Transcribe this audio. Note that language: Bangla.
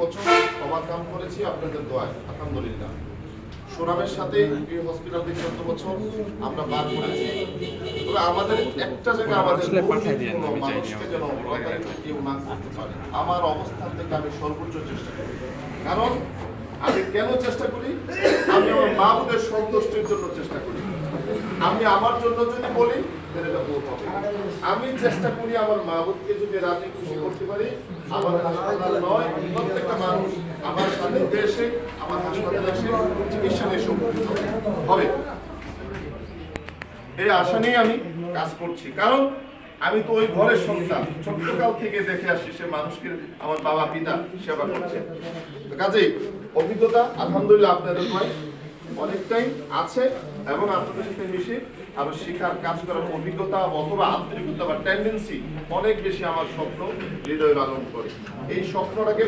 বছর অবাক কাম করেছি আপনাদের দোয়ায়, আলহামদুলিল্লাহ। সোনামের সাথে এই হসপিটাল থেকে 14 বছর আমরা পার করেছি। তবে আমাদের একটা জায়গা আমাদের মানুষকে যেন কেউ না করতে পারে, আমার অবস্থান থেকে আমি সর্বোচ্চ চেষ্টা করি। কারণ আমি কেন চেষ্টা করি? আমি আমার মা বোনের সন্তুষ্টির জন্য চেষ্টা করি। আমি আমার জন্য যদি বলি তাহলে এটা ভুল হবে। আমি চেষ্টা করি আমার মা বোনকে যদি রাজি খুশি করতে পারি, আমার হাসপাতাল নয় প্রত্যেকটা মানুষ আমার সান্নিধ্যে এসে আমার হাসপাতালে এসে চিকিৎসা নিয়ে উপকৃত হবে, এই আশা নিয়ে আমি কাজ করছি। কারণ আমি তো ওই ঘরের সন্তান, ছোট্টকাল থেকে দেখে আসি সে মানুষকে আমার বাবা পিতা সেবা করছে। কাজেই অভিজ্ঞতা আলহামদুলিল্লাহ আপনাদের হয় অনেকটাই আছে, এবং আপনাদের সাথে মিশে আমার শিখার কাজ করার অভিজ্ঞতা অথবা আন্তরিকতা বা টেন্ডেন্সি অনেক বেশি আমার স্বপ্ন হৃদয় লালন করে। এই স্বপ্নটাকে